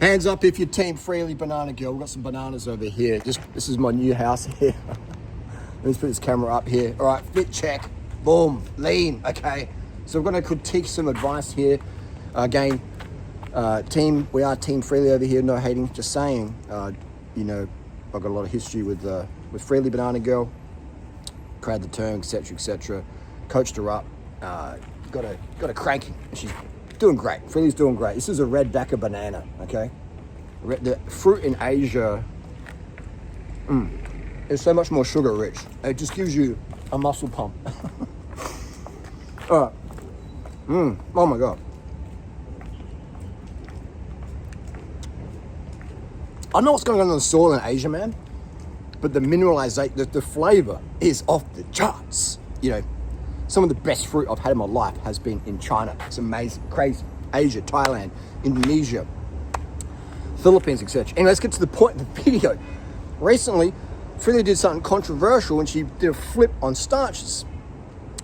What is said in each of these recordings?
Hands up if you're Team Freelee Banana Girl. We've got some bananas over here. This is my new house here. Let's put this camera up here. All right, fit check. Boom, lean. Okay. So we're going to critique some advice here. Again, we are Team Freelee over here. No hating, just saying. You know, I've got a lot of history with Freelee Banana Girl. Created the term, etc., etc. Coached her up. Got her cranking. She's doing great. Freelee's doing great. This is a red Dakar banana, okay? The fruit in Asia is so much more sugar rich. It just gives you a muscle pump. All right. Oh my God. I don't know what's going on in the soil in Asia, man, but the mineralization, the flavor is off the charts. You know, some of the best fruit I've had in my life has been in China. It's amazing, crazy. Asia, Thailand, Indonesia, Philippines, etc. Anyway, let's get to the point of the video. Recently, Freelee did something controversial when she did a flip on starches.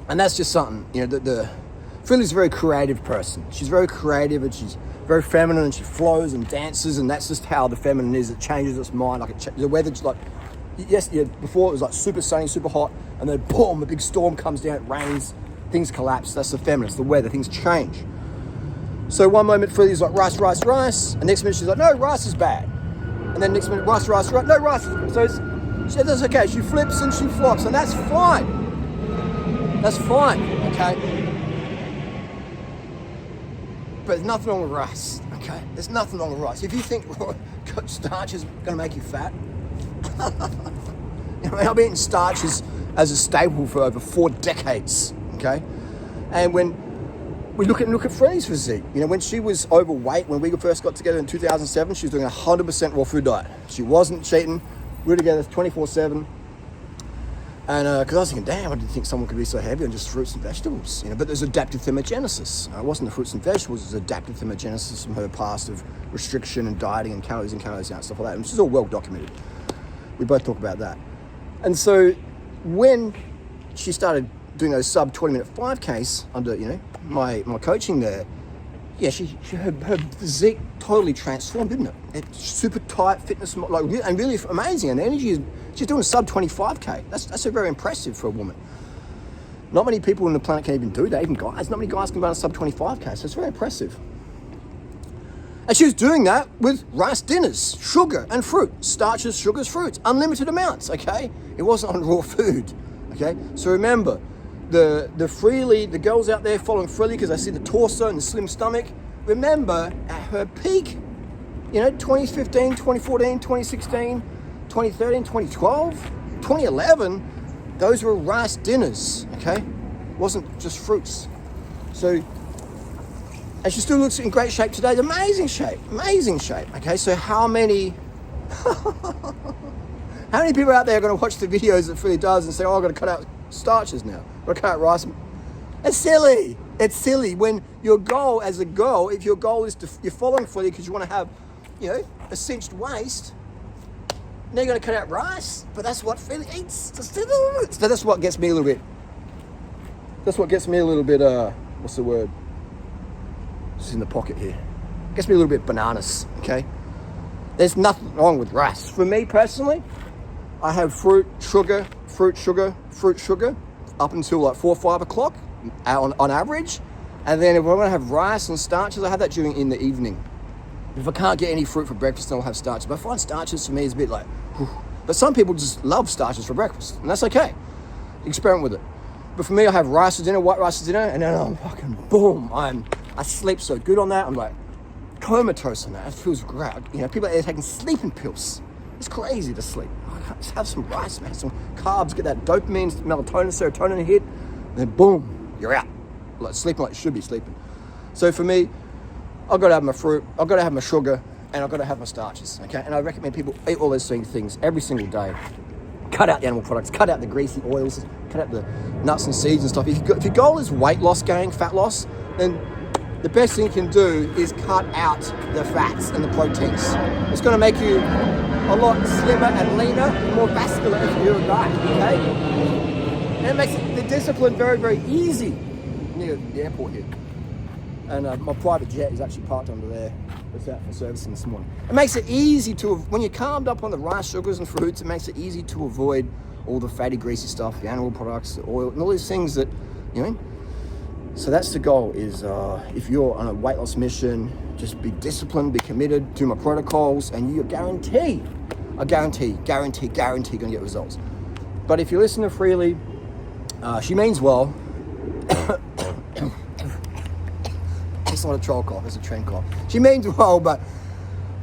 And that's just something, you know, Freelee's a very creative person. She's very creative and she's very feminine and she flows and dances, and that's just how the feminine is. It changes its mind. Like the weather's like, before it was like super sunny, super hot, and then boom, a big storm comes down, it rains, things collapse. That's the feminine, it's the weather, things change. So one moment Freelee's like rice, rice, rice, and next minute she's like, no, rice is bad. And then next minute, rice, rice, rice, no, rice. So that's okay. She flips and she flops, and that's fine. That's fine, okay? But there's nothing wrong with rice, okay? There's nothing wrong with rice. If you think starch is going to make you fat, you know, I've eaten starch as a staple for over 4 decades, okay? And when we look at Freelee's physique, you know, when she was overweight, when we first got together in 2007, she was doing a 100% raw food diet. She wasn't cheating. We were together 24/7. And because I was thinking, damn, I didn't think someone could be so heavy on just fruits and vegetables, you know. But there's adaptive thermogenesis. It wasn't the fruits and vegetables; it was adaptive thermogenesis from her past of restriction and dieting and calories out and stuff like that. And this is all well documented. We both talk about that. And so when she started doing those sub 20-minute 5Ks under, you know, my coaching there, yeah, her physique totally transformed, didn't it? It's super tight, fitness, like, and really amazing. And the energy is, she's doing sub 25K. That's very impressive for a woman. Not many people on the planet can even do that, even guys. Not many guys can run a sub 25K, so it's very impressive. And she was doing that with rice dinners, sugar and fruit, starches, sugars, fruits, unlimited amounts, okay? It wasn't on raw food, okay? So remember, the Freelee, the girls out there following Freelee because they see the torso and the slim stomach, remember at her peak, you know, 2015, 2014, 2016, 2013, 2012, 2011, those were rice dinners, okay? It wasn't just fruits. So, and she still looks in great shape today, amazing shape, okay? So how many people out there are going to watch the videos that Freelee does and say, oh, I've got to cut out starches now, I've got to cut out rice? It's silly when your goal as a girl, if your goal is you're following Freelee because you want to have, you know, a cinched waist, now you're going to cut out rice, but that's what Freelee eats. So that's what gets me a little bit, what's the word? It's in the pocket here. Gets me a little bit bananas, okay? There's nothing wrong with rice. For me personally, I have fruit, sugar, up until like 4 or 5 o'clock on average. And then if I want to have rice and starches, I have that in the evening. If I can't get any fruit for breakfast, then I'll have starches. But I find starches for me is a bit like, whew. But some people just love starches for breakfast, and that's okay. Experiment with it. But for me, I have rice for dinner, white rice for dinner, and then I'm fucking boom. I sleep so good on that. I'm like comatose on that. It feels great. You know, people are taking sleeping pills. It's crazy to sleep. Just have some rice, man. Some carbs, get that dopamine, melatonin, serotonin hit, and then boom, you're out. Like sleeping like you should be sleeping. So for me, I've got to have my fruit, I've got to have my sugar, and I've got to have my starches, okay? And I recommend people eat all those things every single day. Cut out the animal products, cut out the greasy oils, cut out the nuts and seeds and stuff. If your goal is weight loss, fat loss, then the best thing you can do is cut out the fats and the proteins. It's going to make you a lot slimmer and leaner and more vascular if you're a guy, okay? And it makes the discipline very, very easy near the airport here. And my private jet is actually parked under there. It's out for servicing this morning. It makes it easy to, when you're calmed up on the rice, sugars and fruits, it makes it easy to avoid all the fatty, greasy stuff, the animal products, the oil, and all these things that, you know. So that's the goal, is if you're on a weight loss mission, just be disciplined, be committed, do my protocols, and you're guaranteed gonna get results. But if you listen to Freelee, she means well. It's not a troll cough, it's a trend cough. She means well, but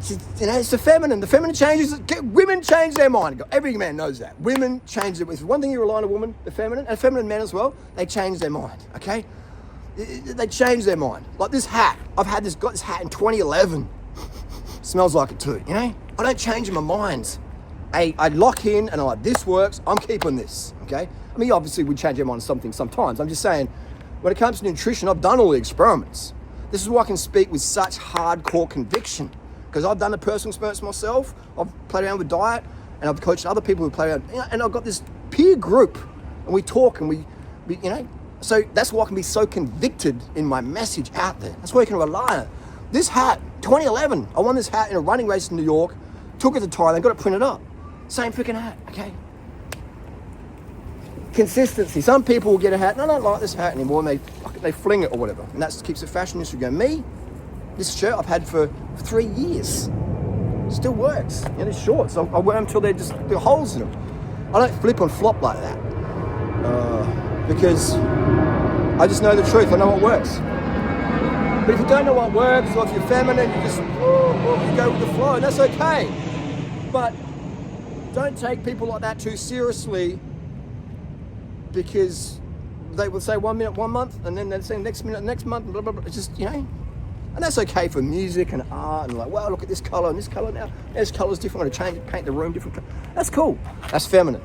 she, you know, it's the feminine. The feminine changes. Women change their mind. Every man knows that. Women change it. If one thing you rely on a woman, the feminine, and feminine men as well, they change their mind. Okay, they change their mind. Like this hat, got this hat in 2011. Smells like it too. You know, I don't change my minds. I lock in and I'm like, this works. I'm keeping this. Okay. I mean, obviously we change our mind on something sometimes. I'm just saying, when it comes to nutrition, I've done all the experiments. This is why I can speak with such hardcore conviction, because I've done the personal experiments myself. I've played around with diet, and I've coached other people who play around, you know, and I've got this peer group, and we talk, and we, you know, so that's why I can be so convicted in my message out there. That's why you can rely on it. This hat, 2011, I won this hat in a running race in New York, took it to Thailand, got it printed up. Same freaking hat, okay? Consistency. Some people will get a hat, and I don't like this hat anymore, and they fling it or whatever, and that keeps the fashion industry going. Me, this shirt I've had for 3 years, still works. And it's shorts. I wear them until there are holes in them. I don't flip and flop like that because I just know the truth. I know what works. But if you don't know what works, or if you're feminine, you just you go with the flow, and that's okay. But don't take people like that too seriously, because they will say 1 minute, 1 month, and then they'll say next minute, next month, blah, blah, blah. It's just, you know, and that's okay for music and art, and like, wow, look at this color and this color now. This color's different, I'm gonna change it, paint the room different. That's cool, that's feminine.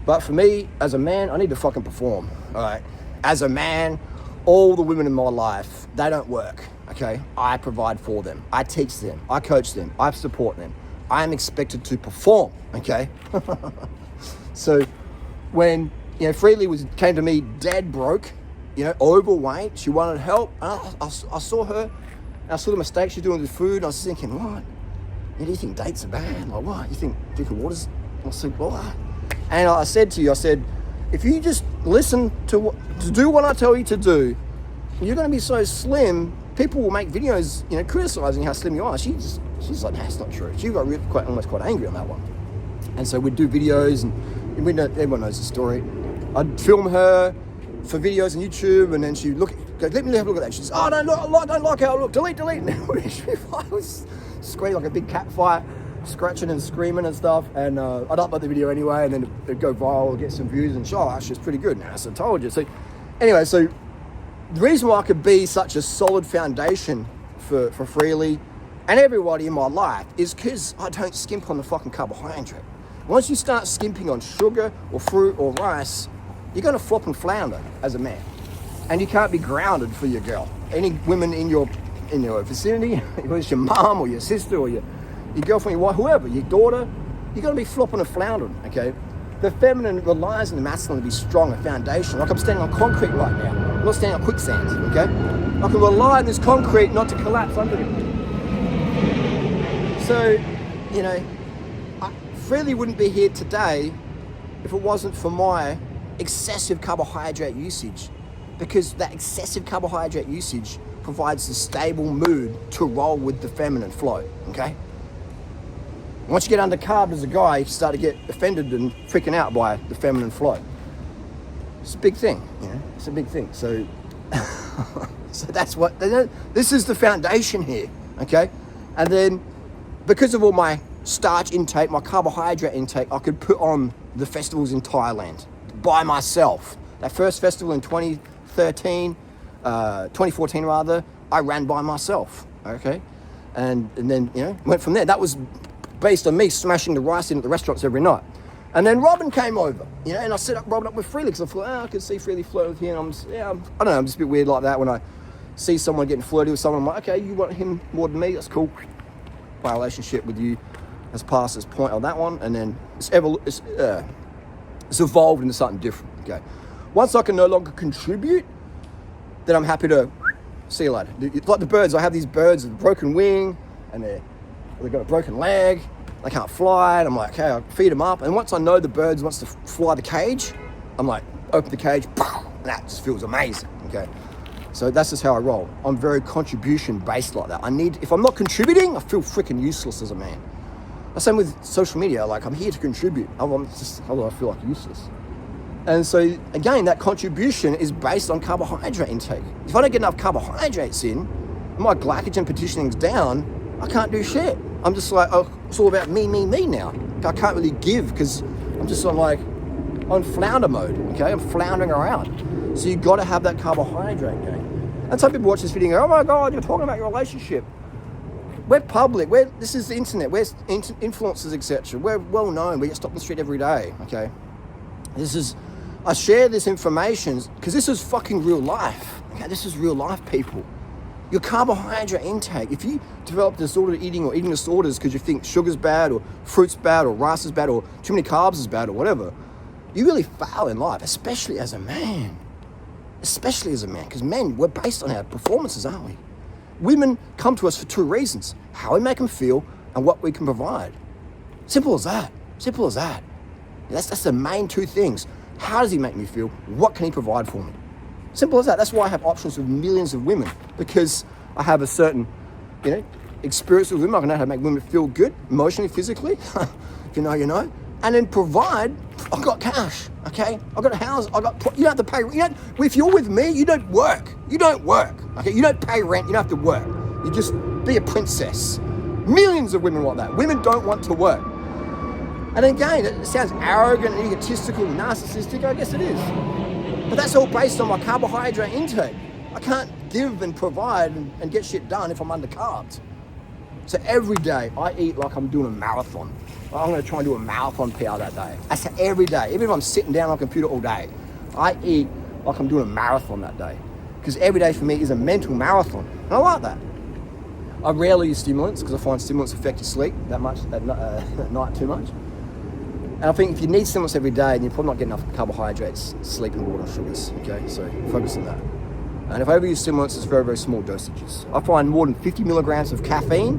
But for me, as a man, I need to fucking perform, all right? As a man, all the women in my life, they don't work, okay? I provide for them, I teach them, I coach them, I support them. I am expected to perform, okay? So when, you know, Freelee came to me dead broke, you know, overweight, she wanted help. And I saw her, and I saw the mistakes she's doing with food, and I was thinking, what? Do you think dates are bad? Like, what? You think drinking water's not so what? And I said to you, if you just listen to do what I tell you to do, you're going to be so slim, people will make videos, you know, criticizing how slim you are. She's like, nah, it's not true. She got almost quite angry on that one. And so we'd do videos, and everyone knows the story. I'd film her for videos on YouTube, and then she'd go, let me have a look at that. She says, oh, I don't like how I look, delete. And I was screaming like a big cat fight, scratching and screaming and stuff, and I'd upload the video anyway, and then it'd go viral, get some views, and actually it's pretty good now, so I told you. So anyway, so the reason why I could be such a solid foundation for Freelee and everybody in my life is because I don't skimp on the fucking carbohydrate. Once you start skimping on sugar or fruit or rice, you're going to flop and flounder as a man, and you can't be grounded for your girl. Any women in your vicinity, whether it's your mom or your sister or your girlfriend, your wife, whoever, your daughter, you're going to be flopping and floundering, okay? The feminine relies on the masculine to be strong, a foundation. Like I'm standing on concrete right now. I'm not standing on quicksand, okay? I can rely on this concrete not to collapse under me. So, you know, Freelee wouldn't be here today if it wasn't for my excessive carbohydrate usage, because that excessive carbohydrate usage provides the stable mood to roll with the feminine flow, okay? Once you get under carb as a guy, you start to get offended and freaking out by the feminine flow. It's a big thing, you know, it's a big thing. So, so that's what, this is the foundation here, okay? And then because of all my starch intake, my carbohydrate intake, I could put on the festivals in Thailand by myself. That first festival in 2014 rather, I ran by myself, okay? And then, you know, went from there. That was based on me smashing the rice in at the restaurants every night. And then Robin came over, you know, and I set up Robin up with Freelee, because I thought, I could see Freelee flirt with him. I don't know, I'm just a bit weird like that. When I see someone getting flirty with someone, I'm like, okay, you want him more than me, that's cool. My relationship with you has passed this point on that one, and then it's evolved into something different, okay? Once I can no longer contribute, then I'm happy to See you later. It's like the birds. I have these birds with a broken wing, and they've got a broken leg. They can't fly. And I'm like, okay, I feed them up. And once I know the birds wants to fly the cage, I'm like, open the cage, and that just feels amazing, okay? So that's just how I roll. I'm very contribution-based like that. If I'm not contributing, I feel freaking useless as a man. The same with social media. Like, I'm here to contribute. Otherwise I feel like useless. And so, again, that contribution is based on carbohydrate intake. If I don't get enough carbohydrates in, my glycogen partitioning's down, I can't do shit. I'm just like, oh, it's all about me now. I can't really give because I'm just on flounder mode, okay? I'm floundering around. So you got to have that carbohydrate game. And some people watch this video and go, oh my God, you're talking about your relationship. We're public. This is the internet. We're influencers, etc. We're well known. We get stopped on the street every day, okay? I share this information because this is fucking real life. Okay, this is real life, people. Your carbohydrate intake, if you develop disordered eating or eating disorders because you think sugar's bad or fruit's bad or rice is bad or too many carbs is bad or whatever, you really fail in life, especially as a man. Especially as a man, because men, we're based on our performances, aren't we? Women come to us for two reasons: how we make them feel and what we can provide. Simple as that. Simple as that. That's the main two things. How does he make me feel? What can he provide for me? Simple as that. That's why I have options with millions of women, because I have a certain, experience with women. I know how to make women feel good, emotionally, physically. If you know, you know. And then provide. I've got cash, okay? I've got a house. You don't have to pay. If you're with me, you don't work. You don't work, okay? You don't pay rent. You don't have to work. You just be a princess. Millions of women want that. Women don't want to work. And again, it sounds arrogant and egotistical and narcissistic. I guess it is. But that's all based on my carbohydrate intake. I can't give and provide and get shit done if I'm undercarbed. So every day I eat like I'm doing a marathon. I'm going to try and do a marathon PR that day. That's every day. Even if I'm sitting down on a computer all day, I eat like I'm doing a marathon that day. Because every day for me is a mental marathon. And I like that. I rarely use stimulants because I find stimulants affect your sleep that much, at night too much. And I think if you need stimulants every day, then you're probably not getting enough carbohydrates, sleep and water, sugars, okay? So focus on that. And if I overuse stimulants, it's very, very small dosages. I find more than 50 milligrams of caffeine,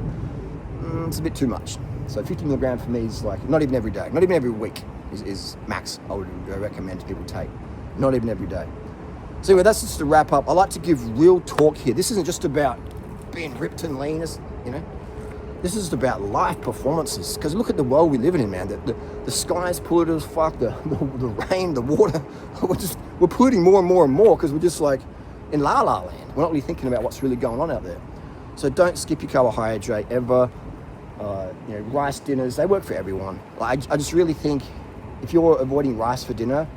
it's a bit too much. So 50 milligrams for me is like, not even every day, not even every week is max I would recommend people take. Not even every day. So anyway, that's just to wrap up. I like to give real talk here. This isn't just about being ripped and lean, This is about life performances. Because look at the world we live in, man. The sky's polluted as fuck, the rain, the water. We're polluting more and more and more because we're just like in la la land. We're not really thinking about what's really going on out there. So don't skip your carbohydrate ever. Rice dinners, they work for everyone. I just really think if you're avoiding rice for dinner,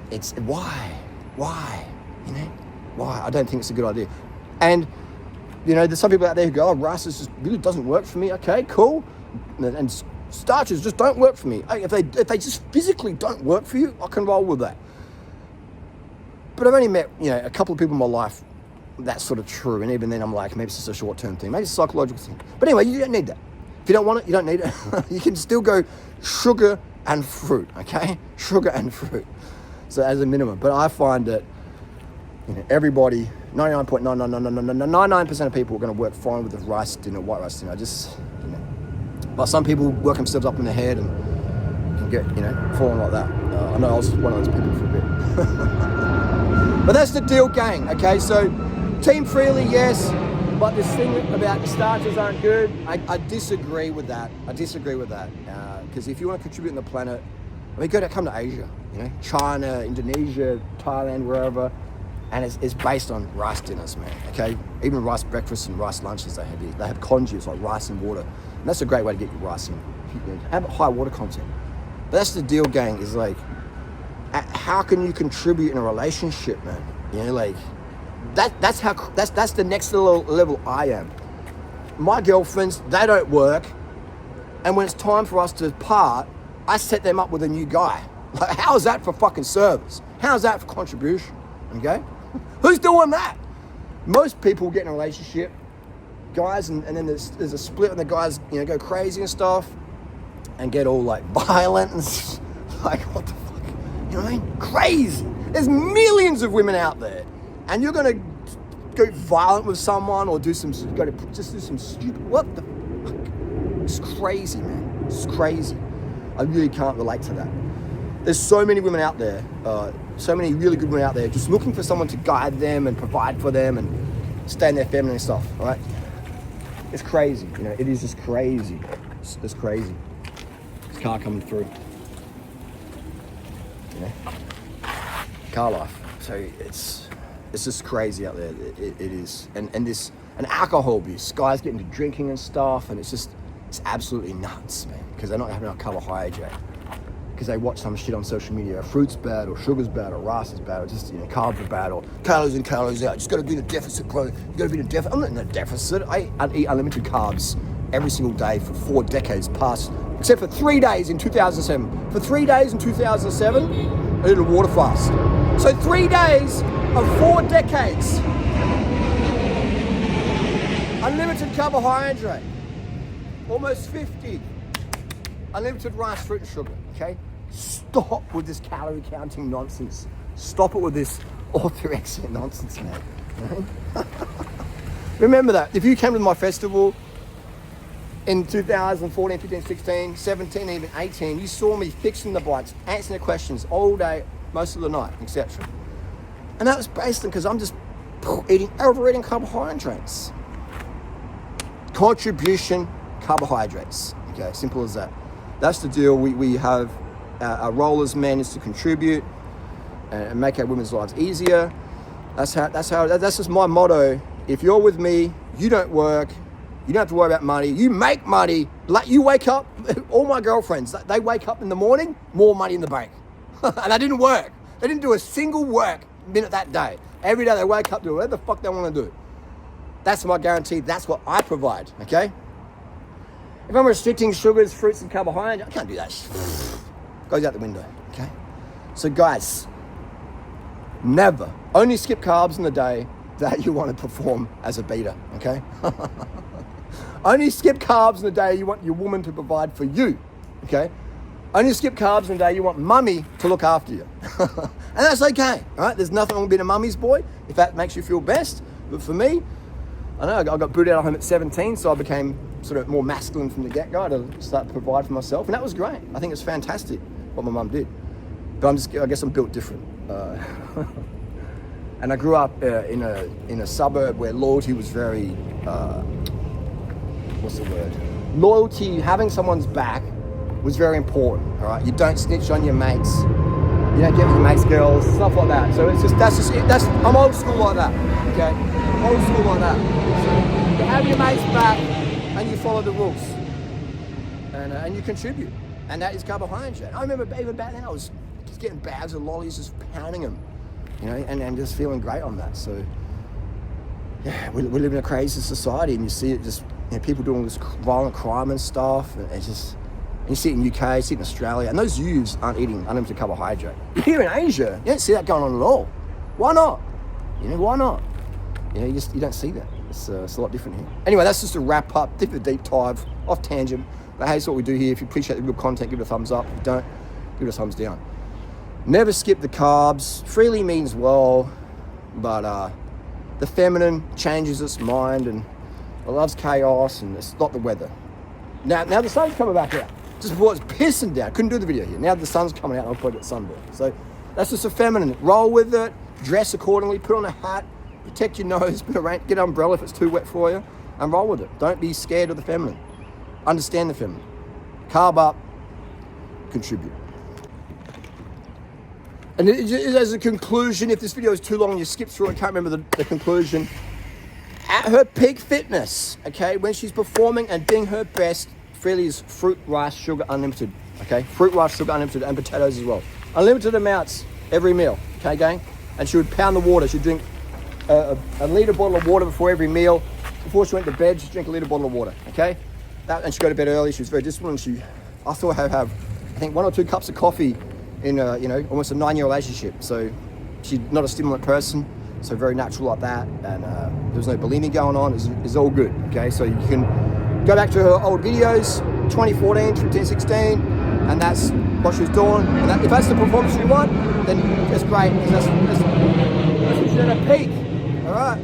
it's why? Why? I don't think it's a good idea. And there's some people out there who go, oh, rice just really doesn't work for me. Okay, cool. And starches just don't work for me. If they just physically don't work for you, I can roll with that. But I've only met, a couple of people in my life that's sort of true. And even then I'm like, maybe it's just a short-term thing. Maybe it's a psychological thing. But anyway, you don't need that. If you don't want it, you don't need it. You can still go sugar and fruit, okay? Sugar and fruit. So as a minimum. But I find that, everybody, 99% of people are going to work fine with the rice dinner, white rice dinner. But some people work themselves up in the head and can get, falling like that. I know I was one of those people for a bit. But that's the deal, gang, okay? So Team Freelee, yes. But this thing about the starches aren't good, I disagree with that. Because if you want to contribute in the planet, come to Asia, China, Indonesia, Thailand, wherever, and it's based on rice dinners, man, okay? Even rice breakfasts and rice lunches they have conjugates like rice and water. And that's a great way to get your rice in. Have high water content. But that's the deal, gang, is like, how can you contribute in a relationship, man? That's the next level I am. My girlfriends, they don't work, and when it's time for us to part, I set them up with a new guy. Like, how is that for fucking service? How is that for contribution? Okay? Who's doing that? Most people get in a relationship, guys, and then there's a split, and the guys, go crazy and stuff, and get all like violent and like, what the fuck? You know what I mean? Crazy. There's millions of women out there. And you're going to go violent with someone or just do some stupid, what the fuck? It's crazy, man. It's crazy. I really can't relate to that. There's so many women out there, so many really good women out there just looking for someone to guide them and provide for them and stay in their feminine stuff, all right? It's crazy, you know, it is just crazy. It's crazy. This car coming through, you know? Car life. So it's just crazy out there. It is. And alcohol abuse. Guys get into drinking and stuff, and it's absolutely nuts, man, because they're not having enough carbohydrate. Because they watch some shit on social media, fruit's bad, or sugar's bad, or rice is bad, or just, you know, carbs are bad, or calories in, calories out. Just got to be in a deficit, bro. You got to be in a deficit. I'm not in a deficit. I eat unlimited carbs every single day for 4 decades past, except for 3 days in 2007. For 3 days in 2007, I did a water fast. So 3 days of 4 decades, unlimited carbohydrate, almost 50, unlimited rice, fruit, and sugar. Okay. Stop with this calorie counting nonsense. Stop it with this orthorexia nonsense, man. Right? Remember that. If you came to my festival in 2014, 15, 16, 17, even 18, you saw me fixing the bikes, answering the questions all day, most of the night, etc. And that was basically because I'm just overeating carbohydrates. Contribution carbohydrates. Okay, simple as that. That's the deal. We have our role as men is to contribute and make our women's lives easier. That's just my motto. If you're with me, you don't work, you don't have to worry about money, you make money. Like, you wake up, all my girlfriends, they wake up in the morning, more money in the bank. And I didn't work. They didn't do a single work minute that day. Every day they wake up, do whatever the fuck they want to do. That's my guarantee. That's what I provide, okay? If I'm restricting sugars, fruits, and carbohydrates, I can't do that. Goes out the window, okay? So guys, never, only skip carbs in the day that you want to perform as a beta, okay? Only skip carbs in the day you want your woman to provide for you, okay? Only skip carbs in the day you want mummy to look after you. And that's okay, all right? There's nothing wrong with being a mummy's boy if that makes you feel best. But for me, I know I got booted out of home at 17, so I became sort of more masculine from the get-go to start to provide for myself, and that was great. I think it's fantastic what my mum did. But I guess I'm built different. And I grew up in a suburb where loyalty was very, what's the word? Loyalty, having someone's back was very important, all right? You don't snitch on your mates. You don't get with your mates' girls, stuff like that. So I'm old school like that, okay? Old school like that. So you have your mates back and you follow the rules. And you contribute. And that is carbohydrate. I remember even back then I was just getting bags of lollies, just pounding them, you know, and just feeling great on that. So yeah, we live in a crazy society, and you see it just, you know, people doing this violent crime and stuff, and it's just, and you see it in the UK, you see it in Australia, and those youths aren't eating unlimited carbohydrate. Here in Asia, you don't see that going on at all. Why not? You know, why not? You know, you don't see that. It's a lot different here. Anyway, that's just a wrap up, deep dive, off tangent. But hey, that's what we do here. If you appreciate the good content, give it a thumbs up. If you don't, give it a thumbs down. Never skip the carbs. Freelee means well, but the feminine changes its mind and it loves chaos, and it's not the weather. Now the sun's coming back out. Just before it's pissing down. Couldn't do the video here. Now the sun's coming out and I'll probably get sunburned. So that's just a feminine. Roll with it, dress accordingly, put on a hat, protect your nose, get an umbrella if it's too wet for you, and roll with it. Don't be scared of the feminine. Understand the feminine. Carb up, contribute. And as a conclusion, if this video is too long and you skip through it, can't remember the conclusion, at her peak fitness, okay, when she's performing and being her best, Freelee is fruit, rice, sugar, unlimited, okay? Fruit, rice, sugar, unlimited, and potatoes as well. Unlimited amounts every meal, okay, gang? And she would pound the water. She'd drink a litre bottle of water before every meal. Before she went to bed, she'd drink a litre bottle of water, okay? And she'd go to bed early. She was very disciplined. I saw her have, I think, 1 or 2 cups of coffee in almost a 9-year relationship. So she's not a stimulant person, so very natural like that. And there's no bulimia going on. It's all good, okay? So you can go back to her old videos, 2014, 15, 16, and that's what she was doing. And if that's the performance you want, then that's great. That's what she's at her peak, all right?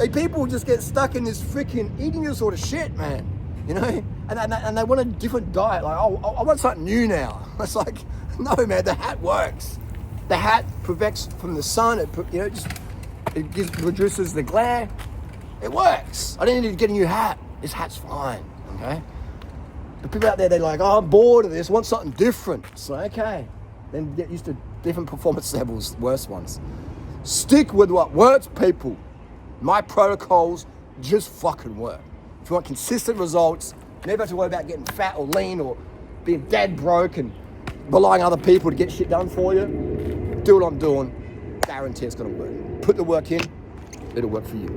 Like, people just get stuck in this freaking eating disorder shit, man. You know, and they want a different diet. Like, oh, I want something new now. It's like, no, man, the hat works. The hat protects from the sun. It reduces the glare. It works. I didn't need to get a new hat. This hat's fine, okay? The people out there, they're like, oh, I'm bored of this, want something different. It's like, okay. Then get used to different performance levels, worse ones. Stick with what works, people. My protocols just fucking work. If you want consistent results, never have to worry about getting fat or lean or being dead broke and relying on other people to get shit done for you, do what I'm doing. Guarantee it's gonna work. Put the work in, it'll work for you.